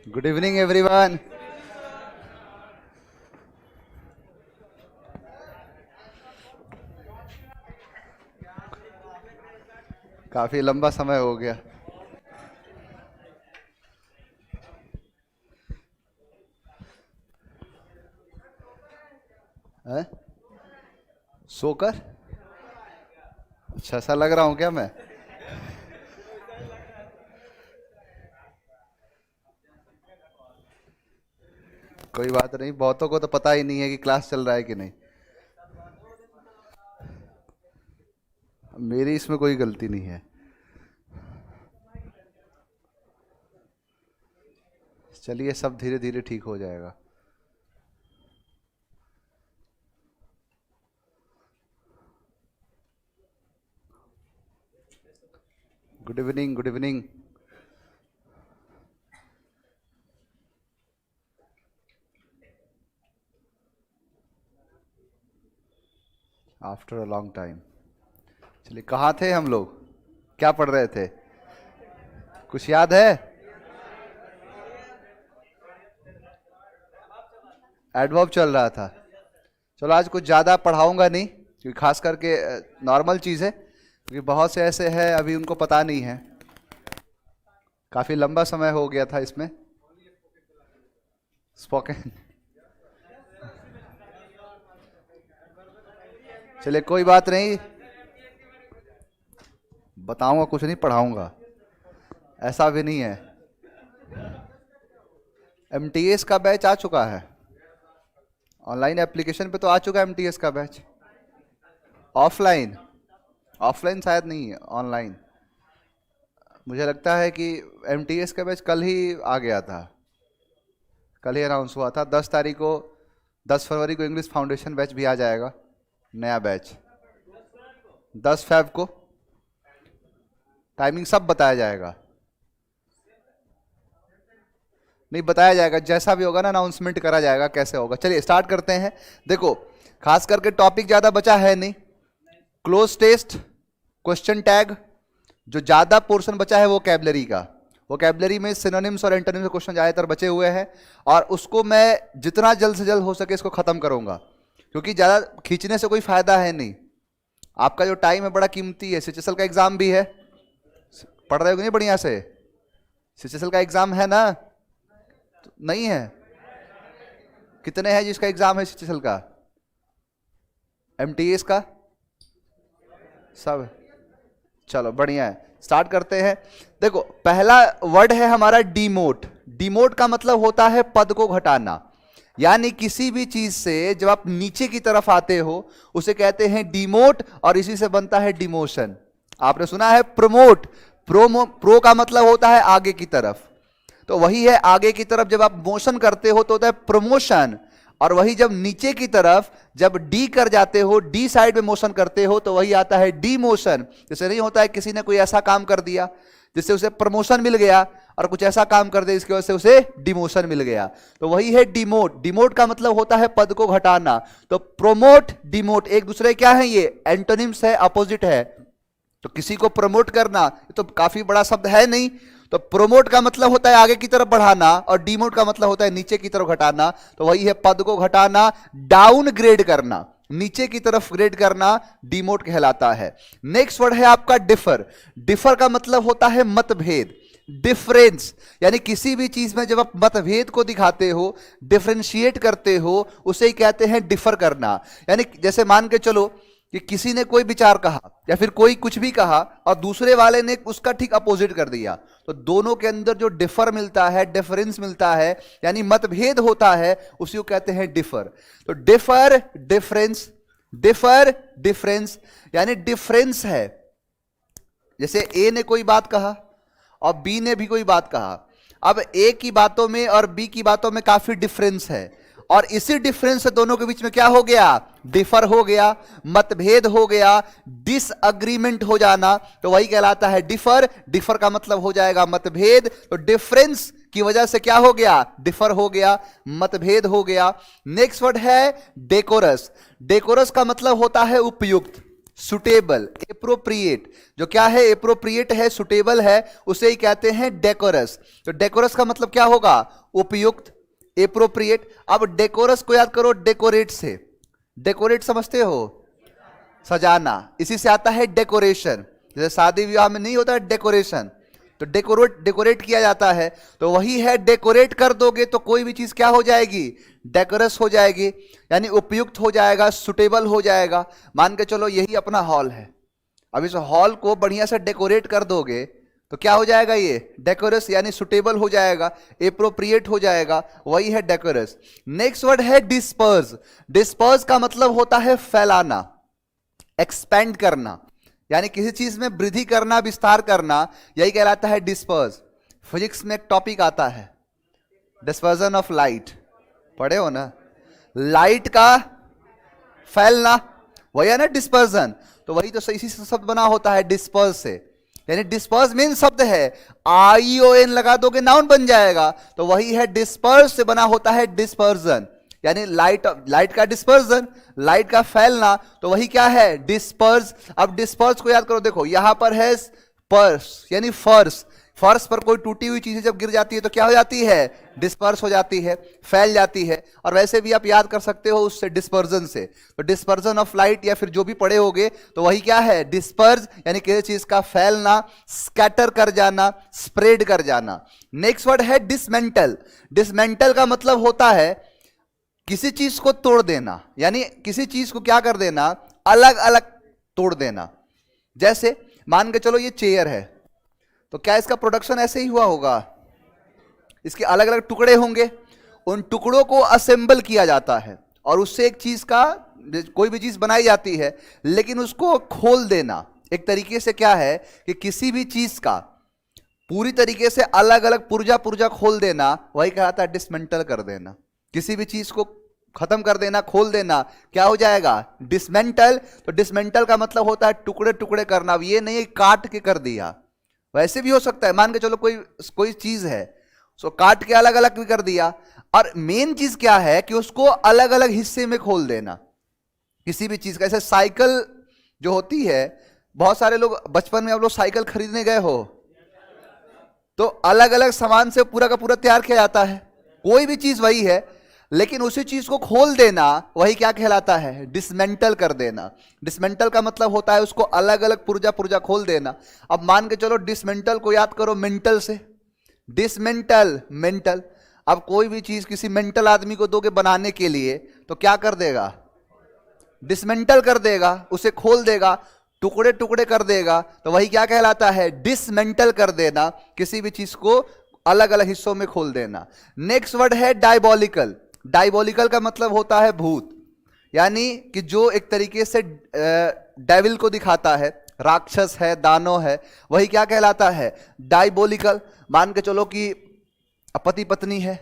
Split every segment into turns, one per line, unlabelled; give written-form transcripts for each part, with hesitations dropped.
Good evening everyone. काफी लंबा समय हो गया। हैं? सोकर? अच्छा, ऐसा लग रहा हूं क्या मैं? कोई बात नहीं, बहुतों को तो पता ही नहीं है कि क्लास चल रहा है कि नहीं। मेरी इसमें कोई गलती नहीं है। चलिए, सब धीरे धीरे ठीक हो जाएगा। Good evening, good evening. After a long time. चलिए, कहाँ थे हम लोग? क्या पढ़ रहे थे? कुछ याद है? एडवर्ब चल रहा था। चलो, आज कुछ ज़्यादा पढ़ाऊंगा नहीं, क्योंकि खास करके नॉर्मल चीज़ है, क्योंकि बहुत से ऐसे हैं अभी उनको पता नहीं है। काफ़ी लंबा समय हो गया था इसमें। स्पोकन। चलिए, कोई बात नहीं, बताऊंगा कुछ नहीं, पढ़ाऊंगा। ऐसा भी नहीं है। एमटीएस का बैच आ चुका है। ऑनलाइन एप्लीकेशन पे तो आ चुका है एमटीएस का बैच। ऑफलाइन? ऑफलाइन शायद नहीं है, ऑनलाइन। मुझे लगता है कि एमटीएस का बैच कल ही आ गया था। कल ही अनाउंस हुआ था 10 तारीख को। 10 फरवरी को इंग्लिश फाउंडेशन बैच भी आ जाएगा, नया बैच। 10 फेब को टाइमिंग सब बताया जाएगा। नहीं, बताया जाएगा, जैसा भी होगा ना अनाउंसमेंट करा जाएगा कैसे होगा। चलिए स्टार्ट करते हैं। देखो, खास करके टॉपिक ज़्यादा बचा है नहीं। क्लोज टेस्ट, क्वेश्चन टैग, जो ज़्यादा पोर्शन बचा है वो कैबलरी का। वोकैबुलरी में सिनोनिम्स और एंटोनिम्स के क्वेश्चन ज़्यादातर बचे हुए हैं, और उसको मैं जितना जल्द से जल्द हो सके इसको ख़त्म करूँगा, क्योंकि ज़्यादा खींचने से कोई फ़ायदा है नहीं। आपका जो टाइम है बड़ा कीमती है। सीएचएसएल का एग्ज़ाम भी है, पढ़ रहे हो नहीं बढ़िया से? सीएचएसएल का एग्ज़ाम है ना? तो नहीं है? कितने हैं जिसका एग्ज़ाम है सीएचएसएल का? एमटीएस का? सब? चलो बढ़िया है, स्टार्ट करते हैं। देखो, पहला वर्ड है हमारा डिमोट। डिमोट का मतलब होता है पद को घटाना, यानी किसी भी चीज से जब आप नीचे की तरफ आते हो उसे कहते हैं डिमोट, और इसी से बनता है डिमोशन। आपने सुना है प्रमोट। प्रो का मतलब होता है आगे की तरफ, तो वही है आगे की तरफ जब आप मोशन करते हो तो होता है प्रमोशन, और वही जब नीचे की तरफ जब डी कर जाते हो, डी साइड में मोशन करते हो, तो वही आता है डीमोशन। जैसे नहीं होता है किसी ने कोई ऐसा काम कर दिया जिससे उसे प्रमोशन मिल गया, और कुछ ऐसा काम कर दे इसकी वजह से उसे डिमोशन मिल गया, तो वही है डिमोट। डिमोट का मतलब होता है पद को घटाना। तो प्रोमोट, डिमोट एक दूसरे क्या है? ये एंटोनिम्स है, अपोजिट है। तो किसी को प्रमोट करना ये तो काफी बड़ा शब्द है नहीं। तो प्रोमोट का मतलब होता है आगे की तरफ बढ़ाना, और डिमोट का मतलब होता है नीचे की तरफ घटाना, तो वही है पद को घटाना। डाउन ग्रेड करना, नीचे की तरफ ग्रेड करना, डिमोट कहलाता है। नेक्स्ट वर्ड है आपका डिफर। डिफर का मतलब होता है मतभेद, डिफरेंस, यानी किसी भी चीज में जब आप मतभेद को दिखाते हो, डिफरेंशिएट करते हो, उसे ही कहते हैं डिफर करना। यानी जैसे मान के चलो कि किसी ने कोई विचार कहा या फिर कोई कुछ भी कहा और दूसरे वाले ने उसका ठीक अपोजिट कर दिया, तो दोनों के अंदर जो डिफर मिलता है, डिफरेंस मिलता है, यानी मतभेद होता है, उसी को कहते हैं डिफर। तो डिफर, डिफरेंस, डिफर, डिफरेंस, यानी डिफरेंस है। जैसे ए ने कोई बात कहा और बी ने भी कोई बात कहा, अब ए की बातों में और बी की बातों में काफी डिफरेंस है, और इसी डिफरेंस से दोनों के बीच में क्या हो गया? डिफर हो गया, मतभेद हो गया, डिसएग्रीमेंट हो जाना, तो वही कहलाता है डिफर। डिफर का मतलब हो जाएगा मतभेद, तो डिफरेंस की वजह से क्या हो गया? डिफर हो गया, मतभेद हो गया। नेक्स्ट वर्ड है डेकोरस। डेकोरस का मतलब होता है उपयुक्त, सुटेबल, एप्रोप्रिएट। जो क्या है, एप्रोप्रिएट है, सुटेबल है, उसे ही कहते हैं डेकोरस। तो डेकोरस का मतलब क्या होगा, उपयुक्त, एप्रोप्रिएट। अब डेकोरस को याद करो डेकोरेट से। डेकोरेट समझते हो, सजाना, इसी से आता है डेकोरेशन। जैसे शादी विवाह में नहीं होता है डेकोरेशन, तो डेकोरेट किया जाता है, तो वही है डेकोरेट कर दोगे तो कोई भी चीज क्या हो जाएगी, डेकोरस हो जाएगी, यानी उपयुक्त हो जाएगा, सुटेबल हो जाएगा। मान के चलो यही अपना हॉल है, अब इस हॉल को बढ़िया से डेकोरेट कर दोगे तो क्या हो जाएगा, ये डेकोरस, यानी सुटेबल हो जाएगा, एप्रोप्रिएट हो जाएगा, वही है डेकोरस। नेक्स्ट वर्ड है डिस्पर्स। डिस्पर्स का मतलब होता है फैलाना, एक्सपेंड करना, यानी किसी चीज में वृद्धि करना, विस्तार करना, यही कहलाता है डिस्पर्स। फिजिक्स में एक टॉपिक आता है डिस्पर्जन ऑफ लाइट, पढ़े हो ना, लाइट का फैलना, वही है ना डिस्पर्जन। तो वही तो इसी से शब्द बना होता है डिस्पर्स से, यानी डिस्पर्स मेन शब्द है, ION लगा दोगे नाउन बन जाएगा, तो वही है डिस्पर्स से बना होता है डिस्पर्जन, यानी लाइट का डिस्पर्जन, लाइट का फैलना, तो वही क्या है, डिस्पर्स। अब डिस्पर्स को याद करो, देखो यहां पर है पर्स यानी फर्श, फर्श पर कोई टूटी हुई चीजें जब गिर जाती है तो क्या हो जाती है, डिस्पर्स हो जाती है, फैल जाती है। और वैसे भी आप याद कर सकते हो उससे, डिस्पर्जन से, तो डिस्पर्जन ऑफ लाइट या फिर जो भी पढ़े होगे तो वही क्या है, डिस्पर्स, यानी किसी चीज का फैलना, स्कैटर कर जाना, स्प्रेड कर जाना। नेक्स्ट वर्ड है डिसमेंटल। डिसमेंटल का मतलब होता है किसी चीज को तोड़ देना, यानी किसी चीज को क्या कर देना, अलग अलग तोड़ देना। जैसे मान के चलो ये चेयर है, तो क्या इसका प्रोडक्शन ऐसे ही हुआ होगा, इसके अलग अलग टुकड़े होंगे, उन टुकड़ों को असेंबल किया जाता है और उससे एक चीज का, कोई भी चीज बनाई जाती है, लेकिन उसको खोल देना एक तरीके से क्या है कि किसी भी चीज का पूरी तरीके से अलग अलग पुर्जा पुर्जा खोल देना, वही कहता है डिसमेंटल कर देना। किसी भी चीज को खत्म कर देना, खोल देना, क्या हो जाएगा, डिसमेंटल। तो डिसमेंटल का मतलब होता है टुकड़े टुकड़े करना, अब ये नहीं काट के कर दिया, वैसे भी हो सकता है, मान के चलो कोई चीज है, उसको काट के अलग अलग भी कर दिया। और मेन चीज क्या है कि उसको अलग अलग हिस्से में खोल देना किसी भी चीज का। ऐसे साइकिल जो होती है, बहुत सारे लोग बचपन में, आप लोग साइकिल खरीदने गए हो तो अलग अलग सामान से पूरा का पूरा तैयार किया जाता है, कोई भी चीज वही है, लेकिन उसी चीज को खोल देना वही क्या कहलाता है, डिसमेंटल कर देना। डिसमेंटल का मतलब होता है उसको अलग अलग पुर्जा पुर्जा खोल देना। अब मान के चलो डिसमेंटल को याद करो मेंटल से, डिसमेंटल, मेंटल। अब कोई भी चीज किसी मेंटल आदमी को दोगे बनाने के लिए तो क्या कर देगा, डिसमेंटल कर देगा, उसे खोल देगा, टुकड़े टुकड़े कर देगा, तो वही क्या कहलाता है, डिसमेंटल कर देना, किसी भी चीज को अलग अलग हिस्सों में खोल देना। नेक्स्ट वर्ड है डायबॉलिकल। डायबॉलिकल का मतलब होता है भूत, यानी कि जो एक तरीके से डेविल को दिखाता है, राक्षस है, दानव है, वही क्या कहलाता है, डायबॉलिकल। मान के चलो कि पति पत्नी है,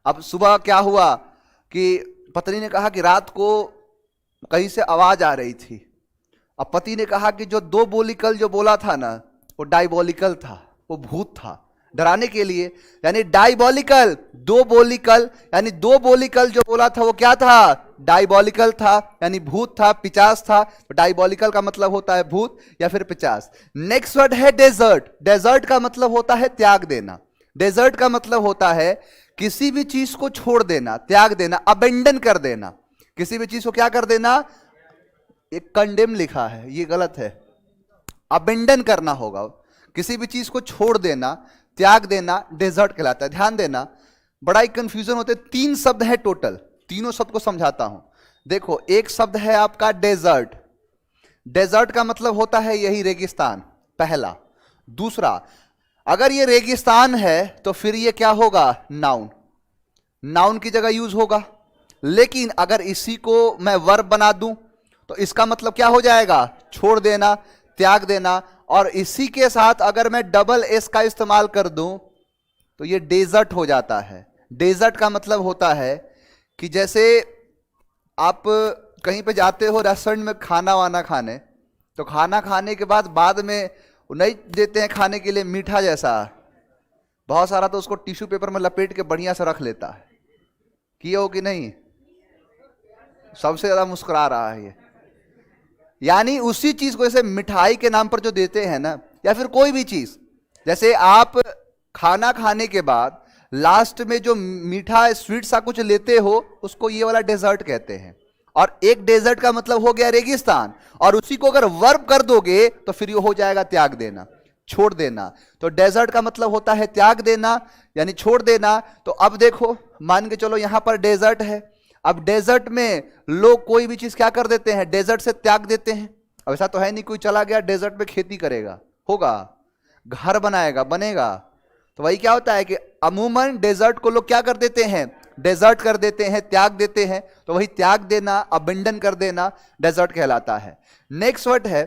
अब सुबह क्या हुआ कि पत्नी ने कहा कि रात को कहीं से आवाज आ रही थी, अब पति ने कहा कि जो दो बोलिकल जो बोला था ना, वो डायबॉलिकल था, वो भूत था, डराने के लिए, यानी डायबॉलिकल, दो बोलिकल, यानी दो बोलिकल जो बोला था वो क्या था, डायबॉलिकल था, यानी भूत था, पिचास था। तो डायबॉलिकल का मतलब होता है भूत या फिर पिचास। नेक्स्ट वर्ड है डेजर्ट। डेजर्ट का मतलब होता है त्याग देना। डेजर्ट का मतलब होता है किसी भी चीज को छोड़ देना, त्याग देना, अबेंडन कर देना, किसी भी चीज को क्या कर देना, एक कंडेम लिखा है, ये गलत है, अबेंडन करना होगा, किसी भी चीज को छोड़ देना, त्याग देना, डेजर्ट कहलाता है। ध्यान देना, बड़ा ही कंफ्यूजन होते, तीन शब्द है टोटल, तीनों शब्द को समझाता हूं। देखो, एक शब्द है आपका डेजर्ट। डेजर्ट का मतलब होता है यही रेगिस्तान, पहला। दूसरा, अगर ये रेगिस्तान है तो फिर ये क्या होगा, नाउन, नाउन की जगह यूज होगा। लेकिन अगर इसी को मैं वर्ब बना दूं तो इसका मतलब क्या हो जाएगा, छोड़ देना, त्याग देना। और इसी के साथ अगर मैं डबल एस का इस्तेमाल कर दूं तो ये डेजर्ट हो जाता है। डेजर्ट का मतलब होता है कि जैसे आप कहीं पे जाते हो रेस्टोरेंट में खाना वाना खाने, तो खाना खाने के बाद में नहीं देते हैं खाने के लिए मीठा जैसा, बहुत सारा, तो उसको टिश्यू पेपर में लपेट के बढ़िया से रख लेता है। किए हो कि नहीं, सबसे ज्यादा मुस्कुरा रहा है यानी उसी चीज को, जैसे मिठाई के नाम पर जो देते हैं ना, या फिर कोई भी चीज, जैसे आप खाना खाने के बाद लास्ट में जो मीठा स्वीट सा कुछ लेते हो, उसको ये वाला डेजर्ट कहते हैं। और एक डेजर्ट का मतलब हो गया रेगिस्तान, और उसी को अगर वर्ब कर दोगे तो फिर ये हो जाएगा त्याग देना, छोड़ देना। तो डेजर्ट का मतलब होता है त्याग देना, यानी छोड़ देना। तो अब देखो, मान के चलो यहां पर डेजर्ट है। अब डेजर्ट में लोग कोई भी चीज क्या कर देते हैं, डेजर्ट से त्याग देते हैं। अब ऐसा तो है नहीं कोई चला गया डेजर्ट में खेती करेगा, होगा, घर बनाएगा, बनेगा। तो वही क्या होता है कि अमूमन डेजर्ट को लोग क्या कर देते हैं, डेजर्ट कर देते हैं, त्याग देते हैं। तो वही त्याग देना, अबेंडन कर देना डेजर्ट कहलाता है। नेक्स्ट वर्ड है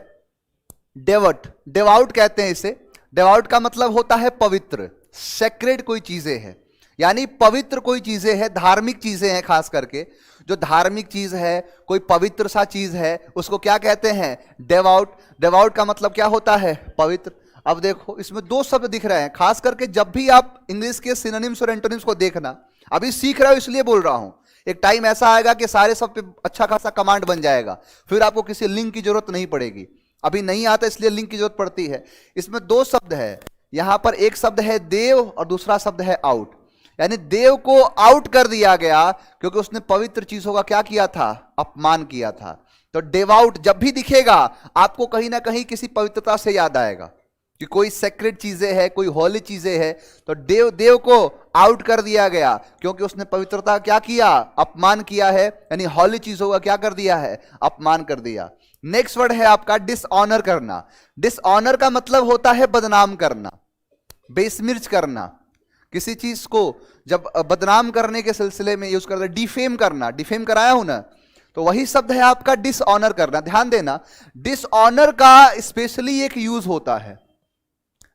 डेवट। डेवाउट कहते हैं इसे। डेवाउट का मतलब होता है पवित्र, सेक्रेड कोई चीजें हैं, यानी पवित्र कोई चीजें हैं, धार्मिक चीजें हैं। खास करके जो धार्मिक चीज है, कोई पवित्र सा चीज है, उसको क्या कहते हैं, डेवाउट। डेवाउट का मतलब क्या होता है, पवित्र। अब देखो इसमें दो शब्द दिख रहे हैं, खास करके जब भी आप इंग्लिश के सिनोनिम्स और एंटोनिम्स को देखना, अभी सीख रहे हो इसलिए बोल रहा हूं। एक टाइम ऐसा आएगा कि सारे शब्द पे अच्छा खासा कमांड बन जाएगा, फिर आपको किसी लिंक की जरूरत नहीं पड़ेगी। अभी नहीं आता इसलिए लिंक की जरूरत पड़ती है। इसमें दो शब्द है, यहां पर एक शब्द है देव और दूसरा शब्द है आउट। यानी देव को आउट कर दिया गया क्योंकि उसने पवित्र चीजों का क्या किया था, अपमान किया था। तो डेवाउट जब भी दिखेगा आपको कहीं ना कहीं किसी पवित्रता से याद आएगा कि कोई सेक्रेड चीजें हैं, कोई हॉली चीजें हैं। तो देव को आउट कर दिया गया क्योंकि उसने पवित्रता क्या किया, अपमान किया है। यानी हॉली चीजों का क्या कर दिया है, अपमान कर दिया। नेक्स्ट वर्ड है आपका डिसऑनर करना। डिसऑनर का मतलब होता है बदनाम करना, बेसमिर्च करना। किसी चीज को जब बदनाम करने के सिलसिले में यूज करते हैं, डिफेम करना। डिफेम कराया हूं ना, तो वही शब्द है आपका डिसऑनर करना। ध्यान देना, डिसऑनर का स्पेशली एक यूज होता है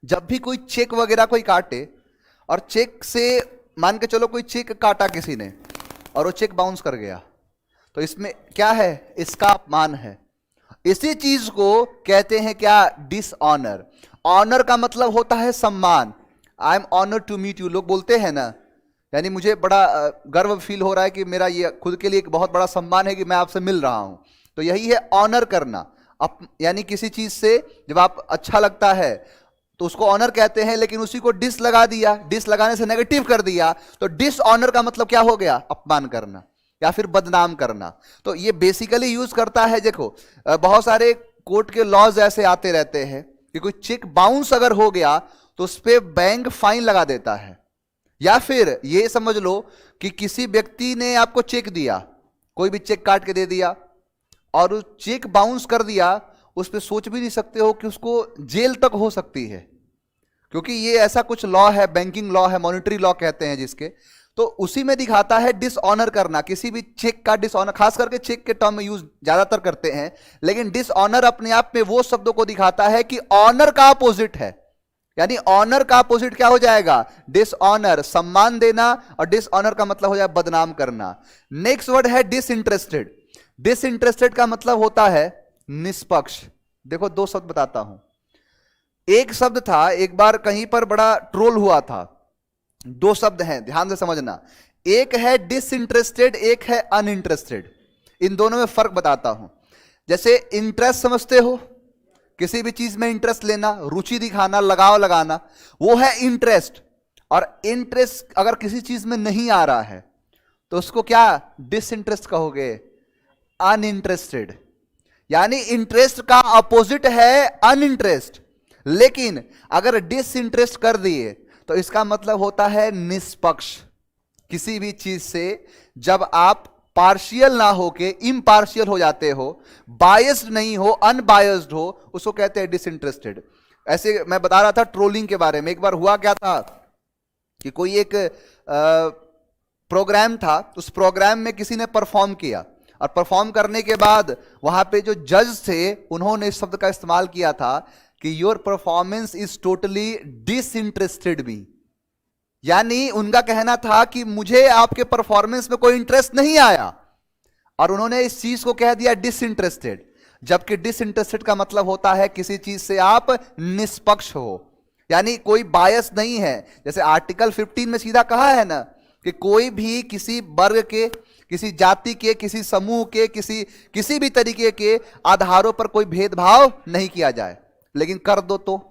जब भी कोई चेक वगैरह कोई काटे, और चेक से मान के चलो कोई चेक काटा किसी ने और वो चेक बाउंस कर गया, तो इसमें क्या है, इसका अपमान है। इसी चीज को कहते हैं क्या, डिसऑनर। ऑनर का मतलब होता है सम्मान। I am honour to meet you, लोग बोलते हैं ना, यानी मुझे बड़ा गर्व फील हो रहा है कि मेरा ये खुद के लिए एक बहुत बड़ा सम्मान है कि मैं आपसे मिल रहा हूं। तो यही है ऑनर करना। यानी किसी चीज से जब आप अच्छा लगता है तो उसको ऑनर कहते हैं, लेकिन उसी को डिस लगा दिया, डिस लगाने से नेगेटिव कर दिया, तो डिसऑनर का मतलब क्या हो गया, अपमान करना या फिर बदनाम करना। तो ये बेसिकली यूज करता है, देखो बहुत सारे कोर्ट के लॉज ऐसे आते रहते हैं कि कोई चेक बाउंस अगर हो गया तो उस पर बैंक फाइन लगा देता है। या फिर ये समझ लो कि किसी व्यक्ति ने आपको चेक दिया, कोई भी चेक काट के दे दिया और उस चेक बाउंस कर दिया, उस पर सोच भी नहीं सकते हो कि उसको जेल तक हो सकती है, क्योंकि ये ऐसा कुछ लॉ है, बैंकिंग लॉ है, मॉनेटरी लॉ कहते हैं जिसके। तो उसी में दिखाता है डिसऑनर करना, किसी भी चेक का डिसऑनर। खास करके चेक के टर्म में यूज ज्यादातर करते हैं, लेकिन डिसऑनर अपने आप में वो शब्दों को दिखाता है कि ऑनर का अपोजिट है। यानी ऑनर का अपोजिट क्या हो जाएगा, डिसऑनर, सम्मान देना, और डिसऑनर का मतलब हो जाए बदनाम करना। नेक्स्ट वर्ड है डिसइंटरेस्टेड। डिसइंटरेस्टेड का मतलब होता है निष्पक्ष। देखो दो शब्द बताता हूं। एक शब्द था, एक बार कहीं पर बड़ा ट्रोल हुआ था। दो शब्द हैं, ध्यान से समझना। एक है डिसइंटरेस्टेड, एक है अनइंटरेस्टेड। इन दोनों में फर्क बताता हूं। जैसे इंटरेस्ट समझते हो, किसी भी चीज में इंटरेस्ट लेना, रुचि दिखाना, लगाव लगाना, वो है इंटरेस्ट। और इंटरेस्ट अगर किसी चीज में नहीं आ रहा है तो उसको क्या डिसइंटरेस्ट कहोगे, अनइंटरेस्टेड। यानी इंटरेस्ट का अपोजिट है अनइंटरेस्ट। लेकिन अगर डिसइंटरेस्ट कर दिए तो इसका मतलब होता है निष्पक्ष। किसी भी चीज से जब आप पार्शियल ना होके इम्पार्शियल हो जाते हो, बायस्ड नहीं हो, अनबायस्ड हो, उसको कहते हैं डिसइंटरेस्टेड। ऐसे मैं बता रहा था ट्रोलिंग के बारे में। एक बार हुआ क्या था कि कोई एक प्रोग्राम था, उस प्रोग्राम में किसी ने परफॉर्म किया, और परफॉर्म करने के बाद वहां पे जो जज थे उन्होंने इस शब्द का इस्तेमाल किया था कि your performance is totally disinterested me. यानी उनका कहना था कि मुझे आपके परफॉर्मेंस में कोई इंटरेस्ट नहीं आया, और उन्होंने इस चीज को कह दिया डिसइंटरेस्टेड। जबकि डिसइंटरेस्टेड का मतलब होता है किसी चीज से आप निष्पक्ष हो, यानी कोई बायस नहीं है। जैसे आर्टिकल 15 में सीधा कहा है ना कि कोई भी किसी वर्ग के, किसी जाति के, किसी समूह के, किसी भी तरीके के आधारों पर कोई भेदभाव नहीं किया जाए। लेकिन कर दो तो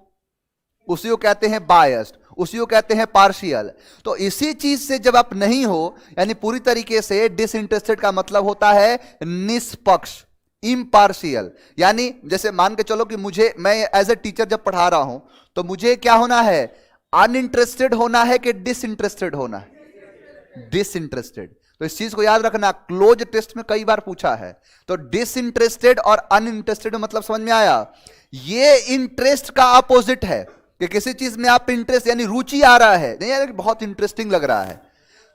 उसी को कहते हैं बायस्ड, उसी को कहते हैं पार्शियल। तो इसी चीज से जब आप नहीं हो, यानी पूरी तरीके से डिसइंटरेस्टेड का मतलब होता है निष्पक्ष, इम्पार्शियल। यानी जैसे मान के चलो कि मैं एज ए टीचर जब पढ़ा रहा हूं तो मुझे क्या होना है, अनइंटरेस्टेड होना है कि डिसइंटरेस्टेड होना है, डिसइंटरेस्टेड। तो इस चीज को याद रखना, क्लोज टेस्ट में कई बार पूछा है। तो डिसइंटरेस्टेड और अनइंटरेस्टेड मतलब समझ में आया। ये इंटरेस्ट का अपोजिट है कि किसी चीज में आप इंटरेस्ट यानी रुचि आ रहा है, नहीं यार बहुत इंटरेस्टिंग लग रहा है,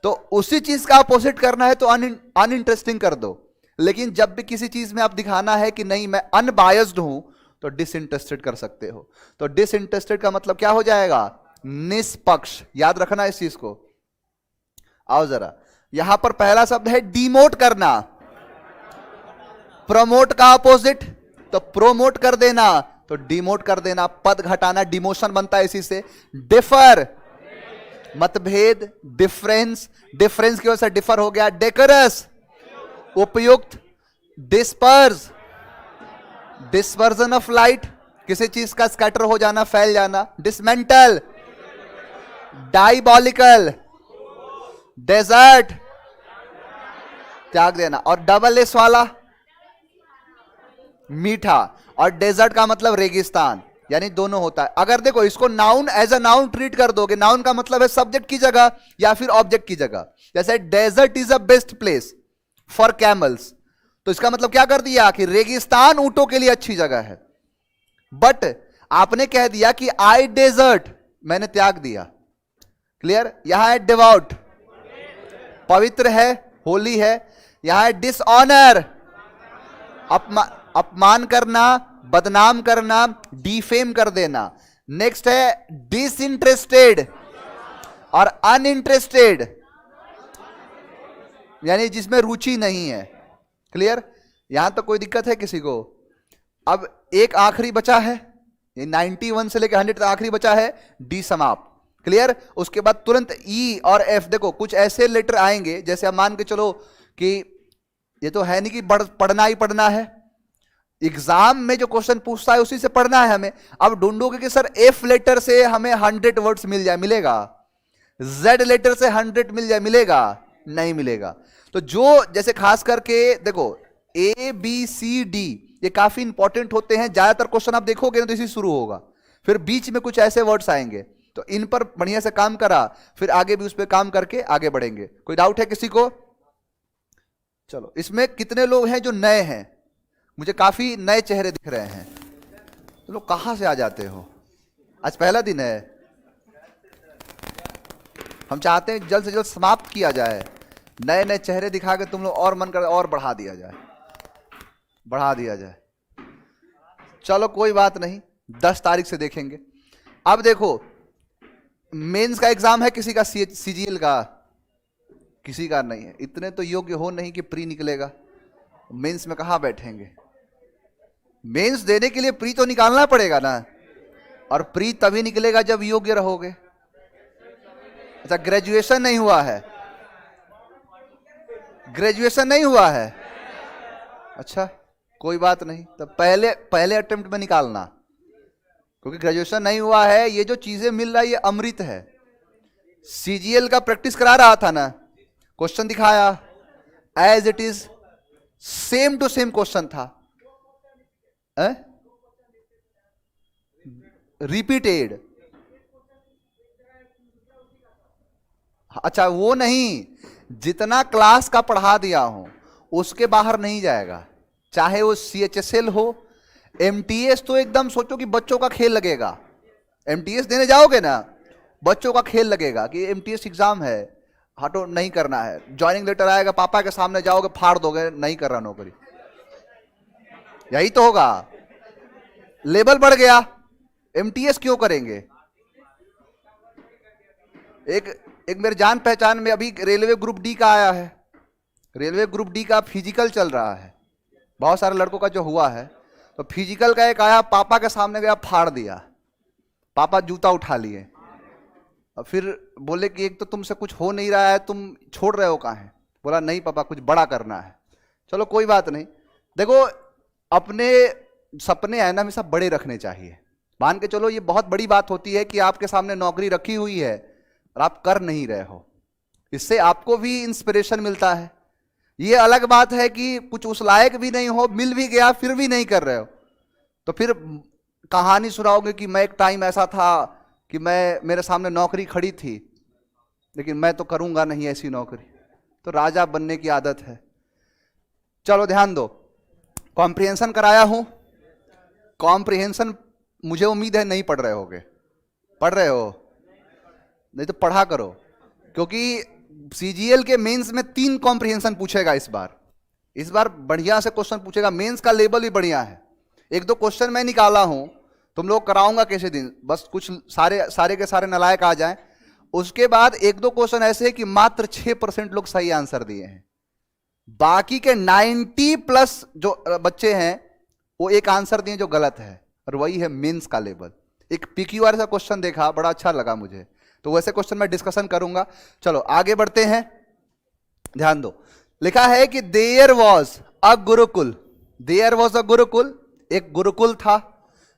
तो उसी चीज का अपोजिट करना है तो अनइंटरेस्टिंग कर दो। लेकिन जब भी किसी चीज में आप दिखाना है कि नहीं मैं अनबायस्ड हूं तो डिसइंटरेस्टेड कर सकते हो। तो डिसइंटरेस्टेड का मतलब क्या हो जाएगा, निष्पक्ष। याद रखना इस चीज को। आओ जरा, यहां पर पहला शब्द है डिमोट करना। प्रमोट का अपोजिट, तो प्रोमोट कर देना तो डिमोट कर देना, पद घटाना, डिमोशन बनता है इसी से। डिफर मतभेद, डिफरेंस, डिफरेंस की वजह से डिफर हो गया। डेकरस उपयुक्त, डिस्पर्स डिस्पर्जन ऑफ लाइट, किसी चीज का स्कैटर हो जाना, फैल जाना। डिसमेंटल, डायबॉलिकल, डेजर्ट त्याग देना। और डबल एस वाला मीठा, और डेजर्ट का मतलब रेगिस्तान, यानी दोनों होता है। अगर देखो इसको noun as a noun treat कर दोगे, नाउन का मतलब है सब्जेक्ट की जगह या फिर ऑब्जेक्ट की जगह। जैसे desert is a best place for camels, तो इसका मतलब क्या कर दिया कि रेगिस्तान ऊंटों के लिए अच्छी जगह है। बट आपने कह दिया कि आई डेजर्ट, मैंने त्याग दिया। क्लियर। यहां है डिवोट, पवित्र है, होली है। यहां है डिसऑनर, अपमान करना, बदनाम करना, डिफेम कर देना। नेक्स्ट है डिसइंटरेस्टेड और अनइंटरेस्टेड, यानी जिसमें रुचि नहीं है। क्लियर। यहां तक कोई दिक्कत है किसी को? अब एक आखिरी बचा है, ये 91 से लेकर 100 तक आखिरी बचा है, डी समाप्त। क्लियर। उसके बाद तुरंत ई और एफ। देखो कुछ ऐसे लेटर आएंगे, जैसे आप मान के चलो कि ये तो है नहीं कि पढ़ना ही पढ़ना है, एग्जाम में जो क्वेश्चन पूछता है उसी से पढ़ना है हमें। अब ढूंढोगे कि सर एफ लेटर से हमें 100 वर्ड्स मिल जाए, मिलेगा? जेड लेटर से 100 मिल जाए, मिलेगा? नहीं मिलेगा। तो जो जैसे खास करके देखो ए बी सी डी ये काफी इंपॉर्टेंट होते हैं। ज्यादातर क्वेश्चन आप देखोगे ना तो इसी शुरू होगा, फिर बीच में कुछ ऐसे वर्ड्स आएंगे, तो इन पर बढ़िया से काम करा, फिर आगे भी उस पर काम करके आगे बढ़ेंगे। कोई डाउट है किसी को? चलो, इसमें कितने लोग हैं जो नए हैं? मुझे काफी नए चेहरे दिख रहे हैं। तो लोग कहां से आ जाते हो? आज पहला दिन है, हम चाहते हैं जल्द से जल्द समाप्त किया जाए। नए नए चेहरे दिखा के तुम लोग और मन कर और बढ़ा दिया जाए, बढ़ा दिया जाए। चलो कोई बात नहीं, 10 तारीख से देखेंगे। अब देखो मेंस का एग्जाम है, किसी का सीजीएल का, किसी का नहीं है। इतने तो योग्य हो नहीं कि प्री निकलेगा, मेंस में कहां बैठेंगे? मेंस देने के लिए प्री तो निकालना पड़ेगा ना, और प्री तभी निकलेगा जब योग्य रहोगे। अच्छा, ग्रेजुएशन नहीं हुआ है? ग्रेजुएशन नहीं हुआ है? अच्छा कोई बात नहीं, तो पहले अटेम्प्ट में निकालना, क्योंकि ग्रेजुएशन नहीं हुआ है। ये जो चीजें मिल रहा है ये अमृत है। सीजीएल का प्रैक्टिस करा रहा था ना, क्वेश्चन दिखाया as it is, same to same question था, रिपीटेड। अच्छा वो नहीं, जितना क्लास का पढ़ा दिया हूं उसके बाहर नहीं जाएगा, चाहे वो सीएचएसएल हो, एमटीएस तो एकदम सोचो कि बच्चों का खेल लगेगा। एमटीएस देने जाओगे ना, बच्चों का खेल लगेगा कि एमटीएस एग्जाम है, हटो नहीं करना है। ज्वाइनिंग लेटर आएगा, पापा के सामने जाओगे, फाड़ दोगे, नहीं कर रहा नौकरी। यही तो होगा। लेवल बढ़ गया, एमटीएस क्यों करेंगे? एक मेरे जान पहचान में अभी रेलवे ग्रुप डी का आया है, रेलवे ग्रुप डी का फिजिकल चल रहा है, बहुत सारे लड़कों का जो हुआ है, तो फिजिकल का एक आया, पापा के सामने गया, फाड़ दिया, पापा जूता उठा लिए, और फिर बोले कि एक तो तुमसे कुछ हो नहीं रहा है, तुम छोड़ रहे हो कहाँ है? बोला नहीं पापा कुछ बड़ा करना है। चलो कोई बात नहीं। देखो अपने सपने है ना हमेशा बड़े रखने चाहिए। मान के चलो ये बहुत बड़ी बात होती है कि आपके सामने नौकरी रखी हुई है और आप कर नहीं रहे हो, इससे आपको भी इंस्पिरेशन मिलता है। ये अलग बात है कि कुछ उस लायक भी नहीं हो, मिल भी गया फिर भी नहीं कर रहे हो, तो फिर कहानी सुनाओगे कि मैं एक टाइम ऐसा था कि मेरे सामने नौकरी खड़ी थी लेकिन मैं तो करूंगा नहीं ऐसी नौकरी। तो राजा बनने की आदत है। चलो ध्यान दो, कॉम्प्रिहेंशन कराया हूं। कॉम्प्रिहेंशन मुझे उम्मीद है नहीं पढ़ रहे होगे। पढ़ रहे हो? नहीं तो पढ़ा करो, क्योंकि सीजीएल के मेंस में 3 कॉम्प्रिहेंशन पूछेगा इस बार बढ़िया से क्वेश्चन पूछेगा। मेंस का लेवल भी बढ़िया है। 1-2 क्वेश्चन मैं निकाला हूं, तुम लोग कराऊंगा किसी दिन, बस कुछ सारे के सारे नालायक आ जाएं। उसके बाद 1-2 क्वेश्चन ऐसे है कि मात्र 6% लोग सही आंसर दिए हैं। बाकी के 90+ जो बच्चे हैं वो एक आंसर दिए जो गलत है, और वही है मेंस का लेवल। एक पीक्यूआर सा क्वेश्चन देखा, बड़ा अच्छा लगा मुझे, तो वैसे क्वेश्चन मैं डिस्कशन करूंगा। चलो आगे बढ़ते हैं, ध्यान दो। लिखा है कि there was a gurukul. There was a gurukul, एक गुरुकुल था।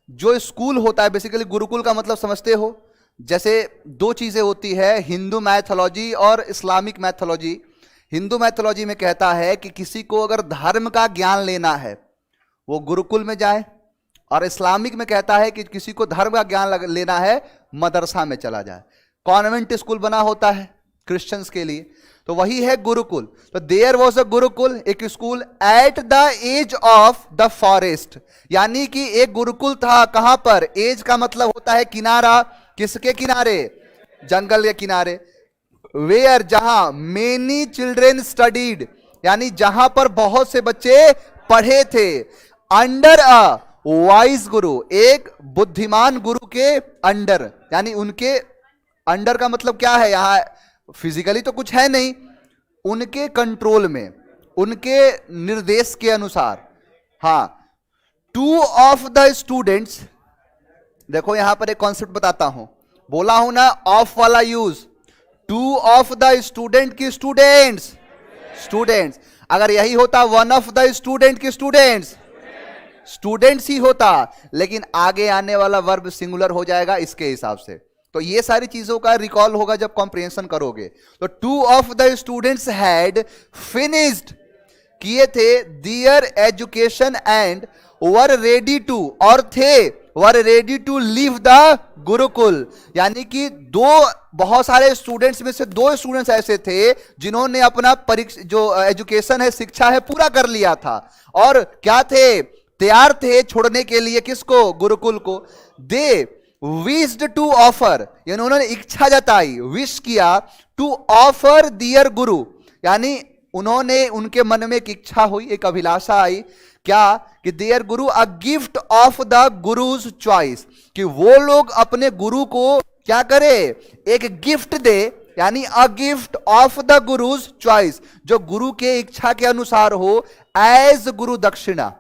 जो स्कूल होता है, बेसिकली गुरुकुल का मतलब समझते हो, जैसे 2 चीजें होती है, हिंदू मैथोलॉजी और इस्लामिक मैथोलॉजी। हिंदू मैथोलॉजी में कहता है कि किसी को अगर धर्म का ज्ञान लेना है वो गुरुकुल में जाए, और इस्लामिक में कहता है कि किसी को धर्म का ज्ञान लेना है मदरसा में चला जाए। कॉन्वेंट स्कूल बना होता है क्रिश्चियंस के लिए, तो वही है गुरुकुल। तो देयर वॉज अ गुरुकुल, एक school, at the edge of the forest, यानी कि एक गुरुकुल था। कहां पर? एज का मतलब होता है किनारा। किसके किनारे? जंगल के किनारे। वेयर, जहां, मेनी चिल्ड्रेन स्टडीड, यानी जहां पर बहुत से बच्चे पढ़े थे। अंडर अ वाइज गुरु, एक बुद्धिमान गुरु के अंडर, यानी उनके अंडर का मतलब क्या है? यहां फिजिकली तो कुछ है नहीं, उनके कंट्रोल में, उनके निर्देश के अनुसार। हां, 2 ऑफ द स्टूडेंट्स, देखो यहां पर एक कॉन्सेप्ट बताता हूं, बोला हूं ना ऑफ वाला यूज। 2 ऑफ द स्टूडेंट की स्टूडेंट्स, स्टूडेंट्स। अगर यही होता 1 ऑफ द स्टूडेंट की स्टूडेंट्स, स्टूडेंट्स ही होता, लेकिन आगे आने वाला वर्ब सिंगुलर हो जाएगा इसके हिसाब से। तो ये सारी चीजों का रिकॉल होगा जब कॉम्प्रिहेंशन करोगे। तो 2 of the students had finished, किए थे, their education and were ready to, और थे, were ready to leave the gurukul, यानी कि बहुत सारे स्टूडेंट्स में से 2 स्टूडेंट्स ऐसे थे जिन्होंने अपना जो एजुकेशन है, शिक्षा है, पूरा कर लिया था, और क्या थे? तैयार थे छोड़ने के लिए किसको? गुरुकुल को। दे विश्ड टू ऑफर, यानी उन्होंने इच्छा जताई, विश किया, टू ऑफर दियर गुरु, यानी उन्होंने, उनके मन में एक इच्छा हुई, एक अभिलाषा आई, क्या? कि their guru a gift of the guru's choice, कि वो लोग अपने गुरु को क्या करे? एक गिफ्ट दे, यानी a gift of the guru's choice, जो गुरु के इच्छा के अनुसार हो, एज गुरु दक्षिणा,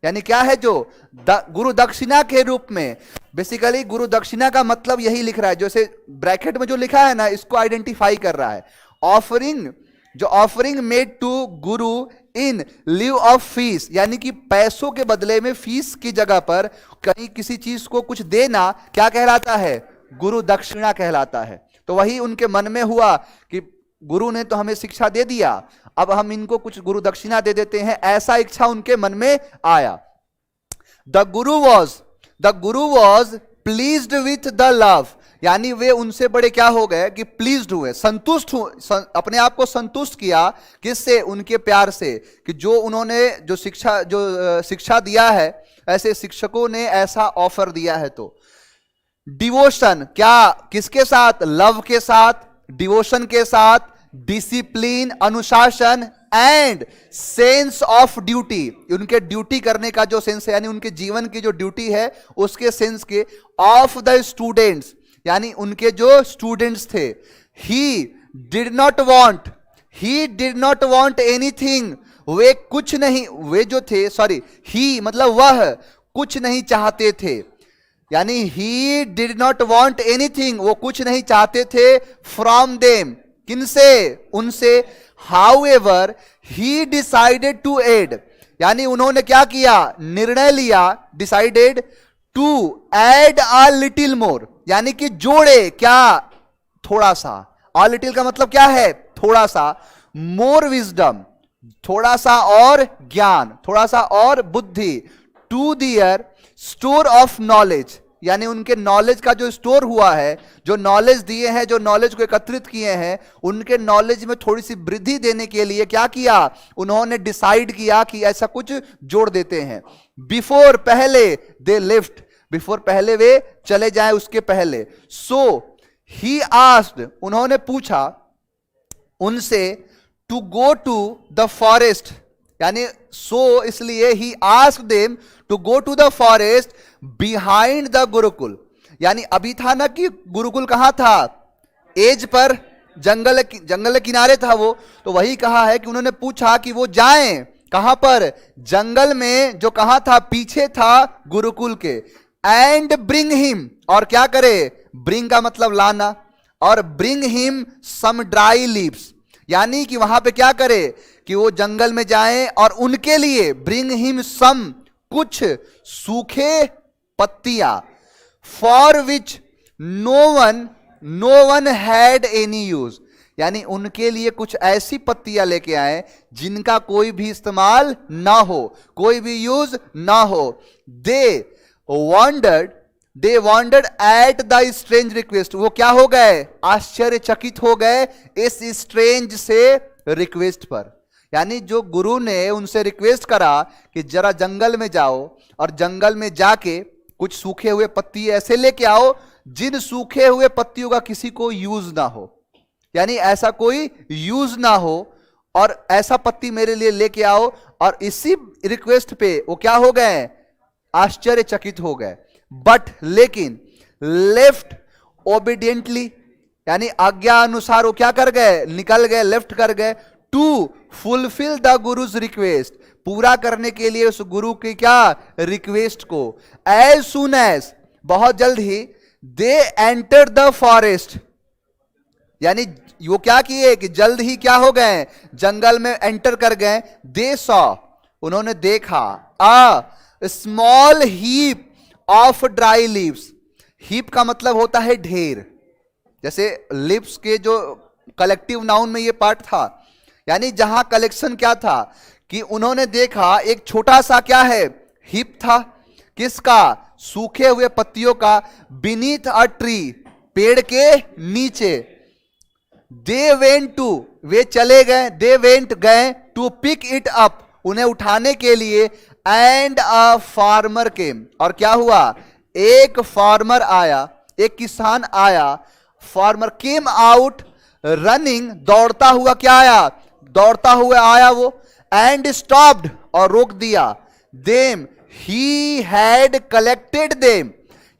यानी क्या है? जो गुरु दक्षिणा के रूप में। बेसिकली गुरु दक्षिणा का मतलब यही लिख रहा है, जैसे ब्रैकेट में जो लिखा है ना, इसको आइडेंटिफाई कर रहा है। ऑफरिंग, जो offering made to Guru in live of fees, यानी कि पैसों के बदले में फीस की जगह पर कहीं किसी चीज को कुछ देना, क्या कहलाता है? गुरु दक्षिणा कहलाता है। तो वही उनके मन में हुआ कि गुरु ने तो हमें शिक्षा दे दिया, अब हम इनको कुछ गुरु दक्षिणा दे देते हैं, ऐसा इच्छा उनके मन में आया। The Guru was pleased with the love, यानी वे उनसे बड़े क्या हो गए? कि प्लीज्ड हुए, संतुष्ट हुए, अपने आप को संतुष्ट किया, किससे? उनके प्यार से, कि जो उन्होंने जो शिक्षा दिया है, ऐसे शिक्षकों ने ऐसा ऑफर दिया है। तो डिवोशन, क्या? किसके साथ? लव के साथ, डिवोशन के साथ, डिसिप्लिन, अनुशासन, एंड सेंस ऑफ ड्यूटी, उनके ड्यूटी करने का जो सेंस है, यानी उनके जीवन की जो ड्यूटी है उसके सेंस के, ऑफ द स्टूडेंट्स, यानी उनके जो स्टूडेंट्स थे। He did not want anything, वे कुछ नहीं, वे जो थे, सॉरी, ही मतलब वह कुछ नहीं चाहते थे, यानी ही डिड नॉट वॉन्ट एनीथिंग, वो कुछ नहीं चाहते थे, फ्रॉम देम, किनसे? उनसे, however he decided to add, यानी उन्होंने क्या किया, निर्णय लिया, decided to add a little more, यानी कि जोड़े क्या, थोड़ा सा। अ लिटिल का मतलब क्या है, थोड़ा सा। मोर विजडम, थोड़ा सा और ज्ञान, थोड़ा सा और बुद्धि। To their store of knowledge, यानी उनके नॉलेज का जो स्टोर हुआ है, जो नॉलेज दिए हैं, जो नॉलेज को एकत्रित किए हैं, उनके नॉलेज में थोड़ी सी वृद्धि देने के लिए क्या किया, उन्होंने डिसाइड किया कि ऐसा कुछ जोड़ देते हैं। बिफोर, पहले, दे लिफ्ट, बिफोर पहले वे चले जाएं, उसके पहले। सो ही आस्क्ड, उन्होंने पूछा उनसे, to go to the forest, यानी सो इसलिए he asked them to go to the forest behind the gurukul, यानी अभी था ना कि गुरुकुल कहां था, एज पर, जंगल के किनारे था वो, तो वही कहा है कि उन्होंने पूछा कि वो जाएं कहां पर, जंगल में, जो कहां था, पीछे था गुरुकुल के। एंड ब्रिंग हिम, और क्या करे, ब्रिंग का मतलब लाना, और bring him some dry leaves, यानी कि वहां पे क्या करे कि वो जंगल में जाएं और उनके लिए, ब्रिंग हिम सम, कुछ सूखे पत्तियां, for which no one had any use, यानी उनके लिए कुछ ऐसी पत्तियां लेके आए जिनका कोई भी इस्तेमाल ना हो, कोई भी यूज ना हो। They wondered at the strange request, वो क्या हो गए, आश्चर्यचकित हो गए इस स्ट्रेंज से रिक्वेस्ट पर, यानी जो गुरु ने उनसे रिक्वेस्ट करा कि जरा जंगल में जाओ और जंगल में जाके कुछ सूखे हुए पत्ती ऐसे लेके आओ जिन सूखे हुए पत्तियों का किसी को यूज ना हो, यानी ऐसा कोई यूज ना हो, और ऐसा पत्ती मेरे लिए लेके आओ। और इसी रिक्वेस्ट पे वो क्या हो गए, आश्चर्यचकित हो गए। बट लेकिन लेफ्ट ओबीडियंटली, यानी आज्ञा अनुसार वो क्या कर गए, निकल गए, लेफ्ट कर गए, to fulfil the gurus request, पूरा करने के लिए उस गुरु की क्या रिक्वेस्ट को। एज सुन एज, बहुत जल्द ही, दे एंटर द फॉरेस्ट, यानी वो क्या किए कि जल्द ही क्या हो गए, जंगल में एंटर कर गए। दे सॉ, उन्होंने देखा, a small heap of dry leaves, heap का मतलब होता है ढेर, जैसे लिप्स के जो कलेक्टिव नाउन में ये पार्ट था, यानी जहां कलेक्शन क्या था कि उन्होंने देखा एक छोटा सा क्या है, हीप था, किसका, सूखे हुए पत्तियों का, बीनीथ अ ट्री, पेड़ के नीचे। दे वेंट टू, वे चले गए, दे वेंट गए, टू पिक इट अप, उन्हें उठाने के लिए। एंड अ फार्मर केम, और क्या हुआ, एक फार्मर आया, एक किसान आया। फार्मर केम आउट रनिंग, दौड़ता हुआ क्या आया, दौड़ता हुआ आया वो। एंड स्टॉप्ड, और रोक दिया। Them, he had collected them,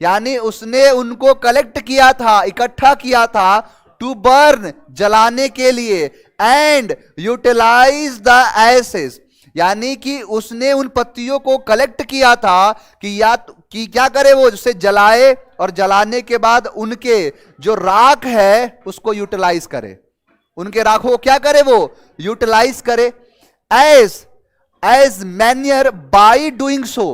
यानी उसने उनको कलेक्ट किया था, इकट्ठा किया था। टू बर्न, जलाने के लिए। एंड यूटिलाइज द एसेस, यानी कि उसने उन पत्तियों को कलेक्ट किया था कि क्या करे, वो उसे जलाए, और जलाने के बाद उनके जो राख है उसको यूटिलाइज करे, उनके राखों को क्या करे, वो यूटिलाइज करे। As manure by doing so,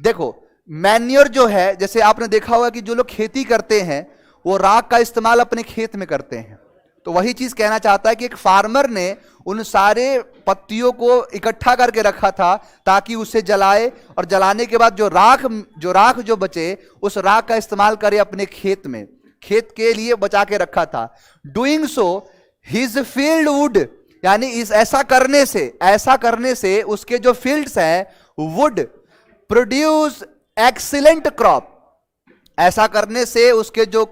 देखो मैन्योर जो है, जैसे आपने देखा होगा कि जो लोग खेती करते हैं वो राख का इस्तेमाल अपने खेत में करते हैं, तो वही चीज कहना चाहता है कि एक फार्मर ने उन सारे पत्तियों को इकट्ठा करके रखा था ताकि उसे जलाए, और जलाने के बाद जो राख जो बचे उस राख का इस्तेमाल करे अपने खेत में, खेत के लिए बचा के रखा था। Doing so his field would, यानी इस ऐसा करने से उसके जो फील्ड्स हैं वुड प्रोड्यूस एक्सीलेंट क्रॉप, ऐसा करने से उसके जो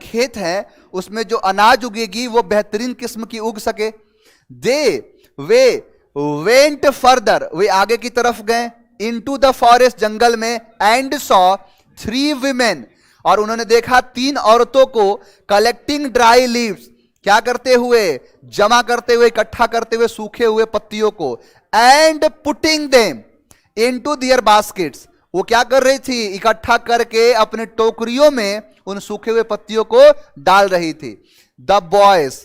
खेत हैं उसमें जो अनाज उगेगी वो बेहतरीन किस्म की उग सके। वे वेंट फर्दर, वे आगे की तरफ गए, इनटू द फॉरेस्ट, जंगल में। एंड सॉ 3 विमेन, और उन्होंने देखा 3 औरतों को कलेक्टिंग ड्राई लीव्स, क्या करते हुए, जमा करते हुए, इकट्ठा करते हुए सूखे हुए पत्तियों को। And putting them into their baskets, वो क्या कर रही थी, इकट्ठा करके अपने टोकरियों में उन सूखे हुए पत्तियों को डाल रही थी। द बॉयज,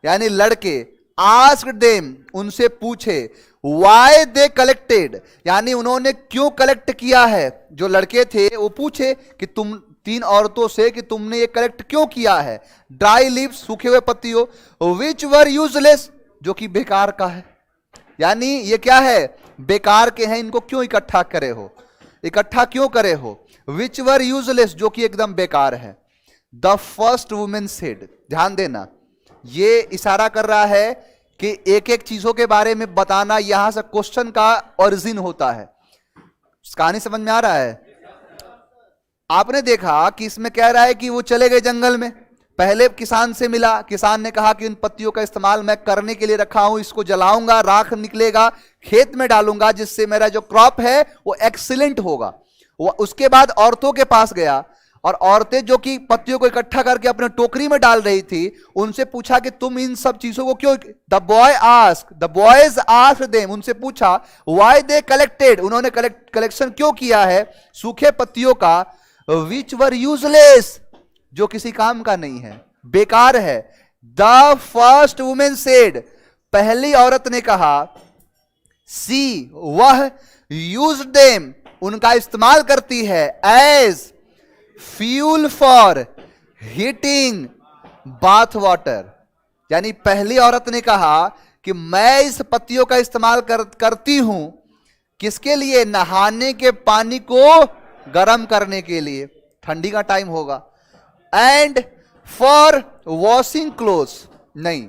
यानी लड़के, आस्क्ड देम, उनसे पूछे, वाई दे कलेक्टेड, यानी उन्होंने क्यों कलेक्ट किया है। जो लड़के थे वो पूछे कि तुम तीन औरतों से कि तुमने ये कलेक्ट क्यों किया है। ड्राई लीव्स, सूखे हुए पत्तियों, विच वर यूजलेस, जो कि बेकार का है, यानी ये क्या है, बेकार के हैं, इनको क्यों इकट्ठा करे हो, इकट्ठा क्यों करे हो। विच वर यूजलेस, जो कि एकदम बेकार है। द फर्स्ट वुमेन सेड, ध्यान देना, ये इशारा कर रहा है कि एक एक चीजों के बारे में बताना, यहां से क्वेश्चन का ओरिजिन होता है। कहानी समझ में आ रहा है। आपने देखा कि इसमें कह रहा है कि वो चले गए जंगल में, पहले किसान से मिला, किसान ने कहा कि इन पत्तियों का इस्तेमाल मैं करने के लिए रखा हूं, इसको जलाऊंगा, राख निकलेगा, खेत में डालूंगा, जिससे मेरा जो क्रॉप है वो एक्सीलेंट होगा। वो उसके बाद औरतों के पास गया, और औरतें जो कि पत्तियों को इकट्ठा करके अपने टोकरी में डाल रही थी, उनसे पूछा कि तुम इन सब चीजों को क्यों। द बॉयज आस्क्ड देम, उनसे पूछा, व्हाई दे कलेक्टेड, उन्होंने कलेक्शन क्यों किया है सूखे पत्तियों का। विच वर यूजलेस, जो किसी काम का नहीं है, बेकार है। द फर्स्ट वुमेन सेड, पहली औरत ने कहा, सी, वह, यूज देम, उनका इस्तेमाल करती है, as fuel for heating bath water, यानी पहली औरत ने कहा कि मैं इस पत्तियों का इस्तेमाल करती हूं, किसके लिए, नहाने के पानी को गर्म करने के लिए, ठंडी का टाइम होगा। एंड फॉर वॉशिंग क्लोथ्स, नहीं,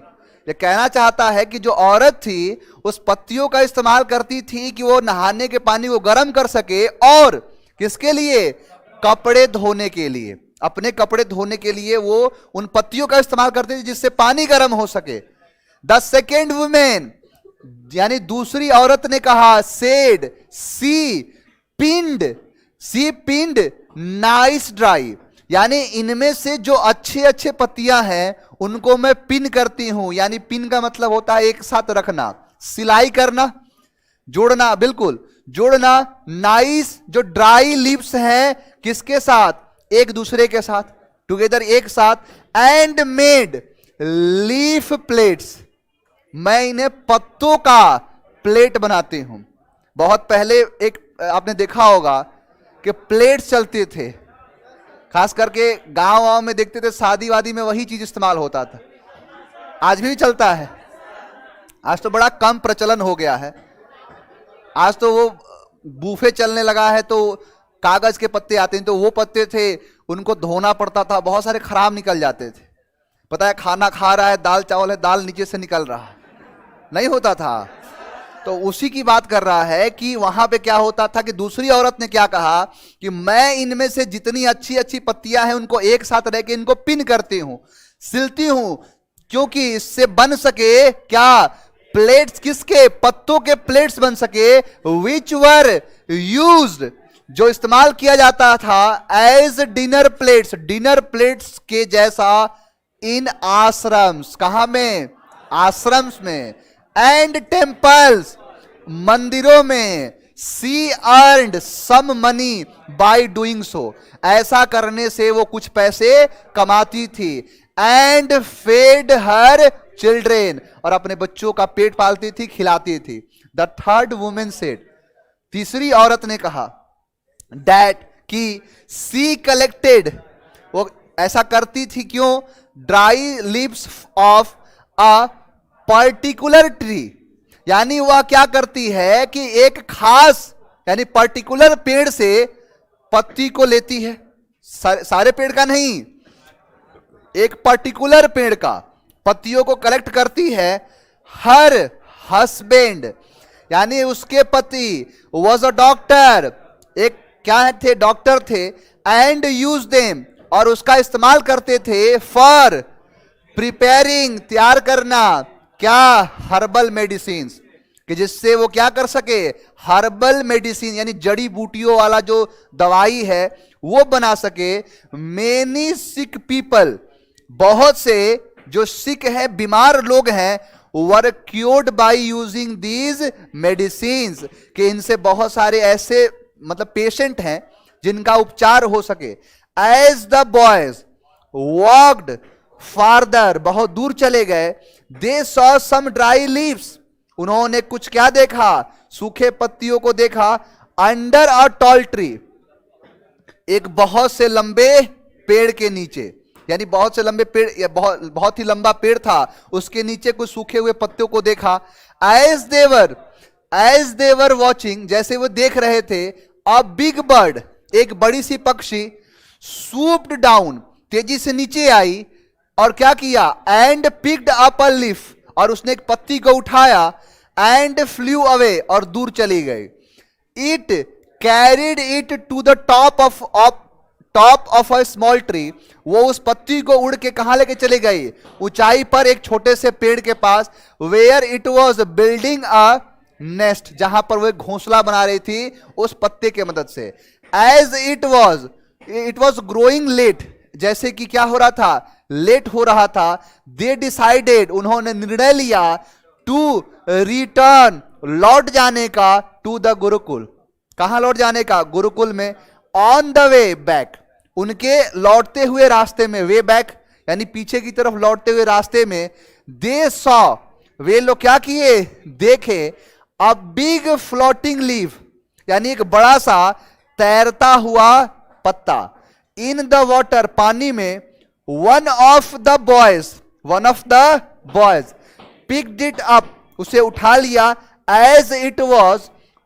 ये कहना चाहता है कि जो औरत थी उस पत्तियों का इस्तेमाल करती थी कि वो नहाने के पानी को गर्म कर सके, और किसके लिए, कपड़े धोने के लिए, अपने कपड़े धोने के लिए वो उन पत्तियों का इस्तेमाल करती थी जिससे पानी गर्म हो सके। द सेकेंड वुमेन, यानी दूसरी औरत ने कहा, सेड, सी पिंड नाइस ड्राई, यानी इनमें से जो अच्छे अच्छे पत्तियां हैं उनको मैं पिन करती हूं, यानी पिन का मतलब होता है एक साथ रखना, सिलाई करना, जोड़ना, बिल्कुल जोड़ना। नाइस, जो ड्राई लीव्स हैं किसके साथ, एक दूसरे के साथ, टुगेदर, एक साथ। एंड मेड लीफ प्लेट्स, मैं इन्हें पत्तों का प्लेट बनाती हूं। बहुत पहले एक आपने देखा होगा कि प्लेट्स चलते थे, खास करके गांव में देखते थे, शादी वादी में वही चीज इस्तेमाल होता था। आज भी चलता है, आज तो बड़ा कम प्रचलन हो गया है, आज तो वो बूफे चलने लगा है, तो कागज के पत्ते आते हैं, तो वो पत्ते थे, उनको धोना पड़ता था, बहुत सारे खराब निकल जाते थे। पता है, खाना खा रहा है, दाल चावल है, दाल नीचे से निकल रहा है, नहीं होता था। तो उसी की बात कर रहा है कि वहां पे क्या होता था कि दूसरी औरत ने क्या कहा कि मैं इनमें से जितनी अच्छी अच्छी पत्तियां हैं उनको एक साथ रह के इनको पिन करती हूं, सिलती हूं, क्योंकि इससे बन सके क्या, प्लेट्स, किसके, पत्तों के प्लेट्स बन सके। विच वर यूज्ड, जो इस्तेमाल किया जाता था as dinner plates, dinner plates के जैसा, इन आश्रम्स, कहां में, आश्रम्स में। एंड टेम्पल्स, मंदिरों में। She earned some money by doing so, ऐसा करने से वो कुछ पैसे कमाती थी। एंड फेड हर चिल्ड्रेन, और अपने बच्चों का पेट पालती थी, खिलाती थी। द थर्ड वुमेन सेड, तीसरी औरत ने कहा, दैट, कि सी कलेक्टेड, वो ऐसा करती थी क्यों, dry leaves of a particular tree, यानी वह क्या करती है कि एक खास, यानी पर्टिकुलर पेड़ से पत्ती को लेती है, सारे पेड़ का नहीं, एक पर्टिकुलर पेड़ का पत्तियों को कलेक्ट करती है। हर हस्बैंड, यानी उसके पति, वॉज अ डॉक्टर, एक क्या थे, डॉक्टर थे। एंड यूज देम, और उसका इस्तेमाल करते थे, फॉर प्रिपेयरिंग, तैयार करना, क्या, हर्बल मेडिसिन, कि जिससे वो क्या कर सके, हर्बल मेडिसिन, यानी जड़ी बूटियों वाला जो दवाई है वो बना सके। मेनी सिक पीपल, बहुत से जो सिक है, बीमार लोग हैं, were cured by using these medicines, कि इनसे बहुत सारे ऐसे मतलब पेशेंट हैं जिनका उपचार हो सके। As the boys walked farther, बहुत दूर चले गए, they saw some dry leaves, उन्होंने कुछ क्या देखा, सूखे पत्तियों को देखा, अंडर अ टॉल ट्री, एक बहुत से लंबे पेड़ के नीचे, यानी बहुत से लंबे पेड़, बहुत ही लंबा पेड़ था, उसके नीचे कुछ सूखे हुए पत्तियों को देखा। एज देवर वॉचिंग, जैसे वो देख रहे थे, अ बिग बर्ड, एक बड़ी सी पक्षी, सूप्ड डाउन, तेजी से नीचे आई, और क्या किया, and picked up a leaf, और उसने एक पत्ती को उठाया, एंड फ्लू अवे, और दूर चली गई। It carried it to the top of a small tree, वो उस पत्ती को उड़ के कहां लेके चली गई, ऊंचाई पर एक छोटे से पेड़ के पास, where it was building a nest, जहां पर वो एक घोंसला बना रही थी उस पत्ते के मदद से। As it was growing late, जैसे कि क्या हो रहा था, लेट हो रहा था, दे डिसाइडेड, उन्होंने निर्णय लिया, टू रिटर्न, लौट जाने का, टू द गुरुकुल, कहां लौट जाने का, गुरुकुल में, ऑन द वे बैक, उनके लौटते हुए रास्ते में, वे बैक यानी पीछे की तरफ लौटते हुए रास्ते में, दे सॉ, वे लोग क्या किए, देखे, अ बिग फ्लोटिंग लीफ, यानी एक बड़ा सा तैरता हुआ पत्ता, इन द वाटर, पानी में, one of the boys picked it up, उसे उठा लिया, as it was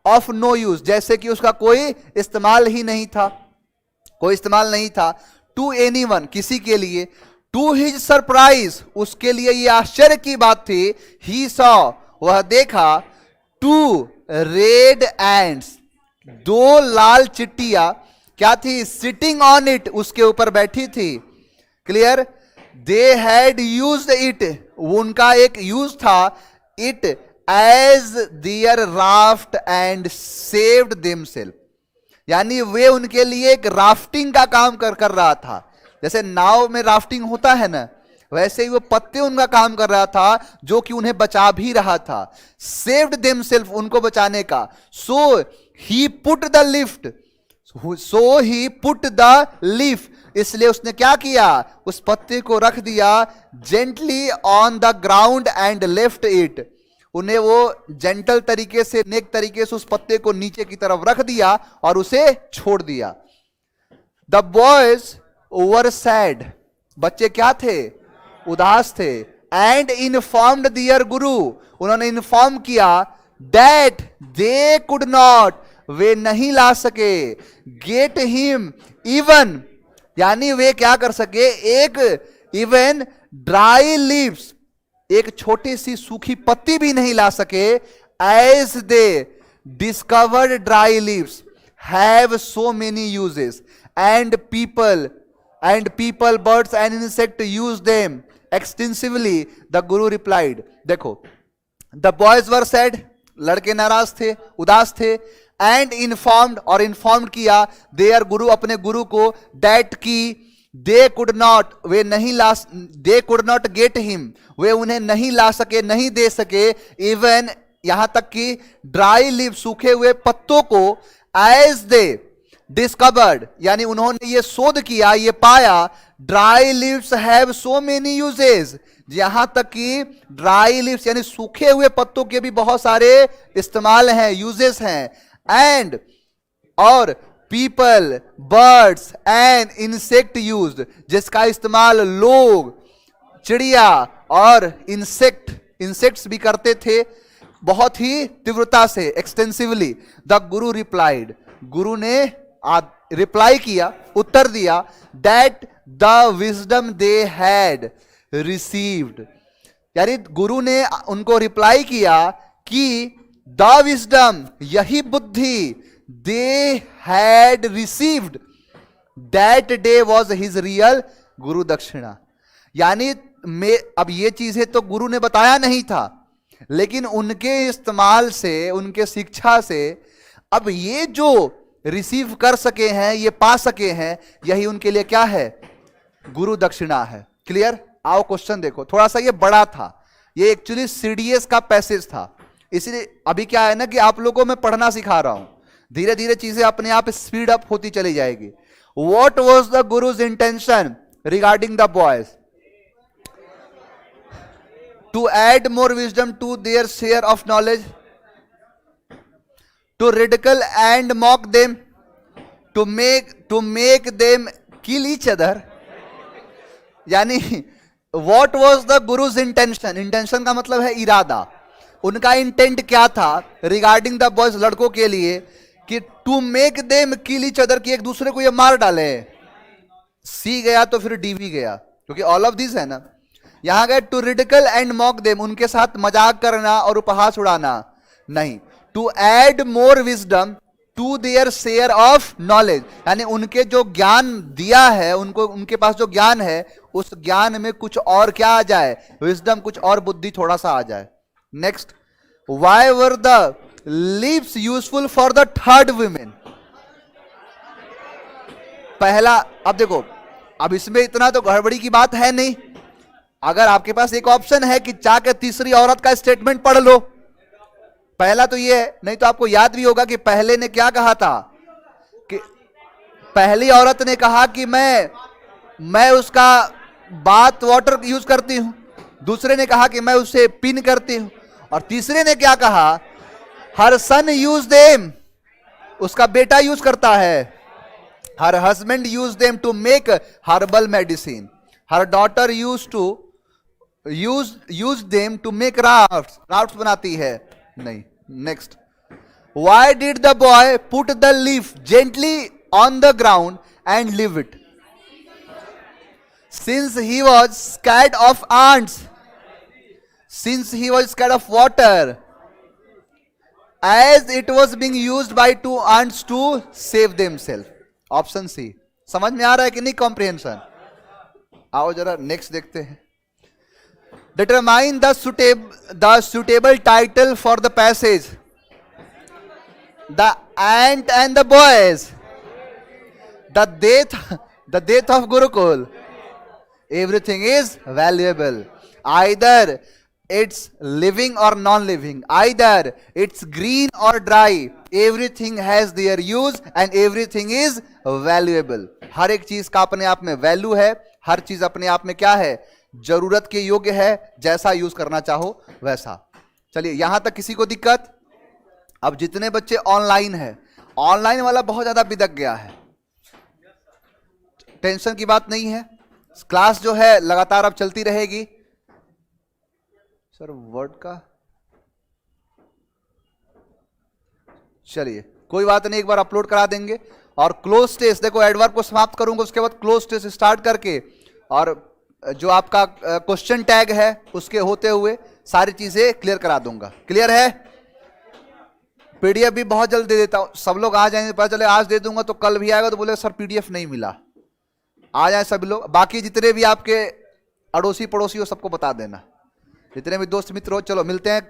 of no use, जैसे कि उसका कोई इस्तेमाल ही नहीं था, कोई इस्तेमाल नहीं था, टू एनीवन, किसी के लिए, टू हिज सरप्राइज, उसके लिए यह आश्चर्य की बात थी, ही सॉ, वह देखा, टू रेड एंड्स, दो लाल चिट्टियां क्या थी, सिटिंग ऑन इट, उसके ऊपर बैठी थी, clear, they had used it, उनका एक यूज था, it as their raft and saved themselves, यानी वे उनके लिए एक राफ्टिंग का काम कर रहा था, जैसे नाव में राफ्टिंग होता है ना, वैसे ही वो पत्ते उनका काम कर रहा था, जो कि उन्हें बचा भी रहा था, सेव्ड देमसेल्फ, उनको बचाने का, सो ही पुट द लीफ, इसलिए उसने क्या किया, उस पत्ते को रख दिया, gently on the ground and left it, उन्हें वो जेंटल तरीके से, नेक तरीके से उस पत्ते को नीचे की तरफ रख दिया और उसे छोड़ दिया। द बॉयज वर सैड, बच्चे क्या थे, उदास थे, एंड इन्फॉर्म्ड दियर गुरु, उन्होंने इन्फॉर्म किया, दैट दे कुड नॉट, वे नहीं ला सके, गेट हिम इवन, यानी वे क्या कर सके, एक इवन ड्राई लीव्स, एक छोटी सी सूखी पत्ती भी नहीं ला सके, as they discovered dry leaves have so many uses, and people birds and insect use them extensively, the guru replied, देखो, द बॉयज वर सैड, लड़के नाराज थे, उदास थे, एंड इन्फॉर्म्ड, और इन्फॉर्म किया, देयर गुरु, अपने गुरु को, दैट की दे कुड नॉट, वे नहीं ला, they could not get him, वे उन्हें नहीं ला सके, नहीं दे सके, इवन, यहां तक कि ड्राई लीव, सूखे हुए पत्तों को, एज दे डिस्कवर्ड, यानी उन्होंने ये शोध किया, ये पाया, dry leaves have so many uses, यहां तक कि ड्राई लीव्स यानी सूखे हुए पत्तों के भी बहुत सारे इस्तेमाल हैं, यूजेस हैं, एंड, और people, birds and insect used, जिसका इस्तेमाल लोग, चिड़िया और इंसेक्ट्स भी करते थे, बहुत ही तीव्रता से, एक्सटेंसिवली। द गुरु रिप्लाइड, गुरु ने रिप्लाई किया, उत्तर दिया, that the wisdom they had received, यानी गुरु ने उनको रिप्लाई किया कि द विजडम, यही बुद्धि, they had received that day was his real गुरु दक्षिणा, यानी अब ये चीजें तो गुरु ने बताया नहीं था, लेकिन उनके इस्तेमाल से, उनके शिक्षा से अब ये जो रिसीव कर सके हैं, ये पा सके हैं, यही उनके लिए क्या है, गुरु दक्षिणा है। क्लियर? आओ क्वेश्चन देखो, थोड़ा सा ये बड़ा था, ये एक्चुअली सीडीएस का पैसेज था, इसलिए अभी क्या है ना कि आप लोगों को मैं पढ़ना सिखा रहा हूं, धीरे धीरे चीजें अपने आप स्पीड अप होती चली जाएगी। What was the guru's intention regarding the boys? To add more wisdom to their share of knowledge, to ridicule and mock them, to make them kill each other. यानी what was the guru's intention, intention का मतलब है इरादा, उनका intent क्या था regarding the boys, लड़कों के लिए, कि to make them kill each other, कि एक दूसरे को ये मार डाले। सी गया तो फिर डी भी गया, क्योंकि ऑल ऑफ दिस है ना। यहां गए to ridicule and mock them, उनके साथ मजाक करना और उपहास उड़ाना नहीं। To add more wisdom to their share of knowledge, यानी उनके जो ज्ञान दिया है, उनको उनके पास जो ज्ञान है उस ज्ञान में कुछ और क्या आ जाए, विजडम, कुछ और बुद्धि थोड़ा सा आ जाए। Next, why were the lips useful for the third women. पहला, अब देखो, अब इसमें इतना तो गड़बड़ी की बात है नहीं। अगर आपके पास एक ऑप्शन है कि चाह के तीसरी औरत का स्टेटमेंट पढ़ लो, पहला तो ये है, नहीं तो आपको याद भी होगा कि पहले ने क्या कहा था, कि पहली औरत ने कहा कि मैं उसका बाथ वाटर यूज करती हूं, दूसरे ने कहा कि मैं उसे पिन करती हूं, और तीसरे ने क्या कहा, हर सन यूज देम, उसका बेटा यूज करता है, her husband use them to make herbal medicine, her daughter use them to make rafts बनाती है, नहीं। Next, why did the boy put the leaf gently on the ground and leave it, since he was scared of ants, since he was scared of water, as it was being used by two ants to save themselves। Option C. समझ में आ रहा है कि नहीं comprehension? आओ जरा next देखते हैं। Determine the suitable title for the passage, the ant and the boys, the death of Gurukul, everything is valuable, either it's living or non-living, either it's green or dry, everything has their use and everything is valuable। हर एक चीज का अपने आप में value है, हर चीज अपने आप में क्या है, जरूरत के योग्य है, जैसा यूज करना चाहो वैसा। चलिए, यहां तक किसी को दिक्कत? अब जितने बच्चे ऑनलाइन है, ऑनलाइन वाला बहुत ज्यादा बिदक गया है, टेंशन की बात नहीं है, क्लास जो है लगातार अब चलती रहेगी। सर वर्ड का, चलिए कोई बात नहीं, एक बार अपलोड करा देंगे। और क्लोज टेस्ट, देखो एडवर्ब को समाप्त करूंगा, उसके बाद क्लोज टेस्ट स्टार्ट करके, और जो आपका क्वेश्चन टैग है उसके होते हुए सारी चीजें क्लियर करा दूंगा। क्लियर है? पीडीएफ भी बहुत जल्द दे देता हूं, सब लोग आ जाएंगे, पता चले आज दे दूंगा तो कल भी आएगा तो बोले सर पीडीएफ नहीं मिला। आ जाए सब लोग, बाकी जितने भी आपके अड़ोसी पड़ोसी हो सबको बता देना, जितने भी दोस्त मित्र हो। चलो मिलते हैं।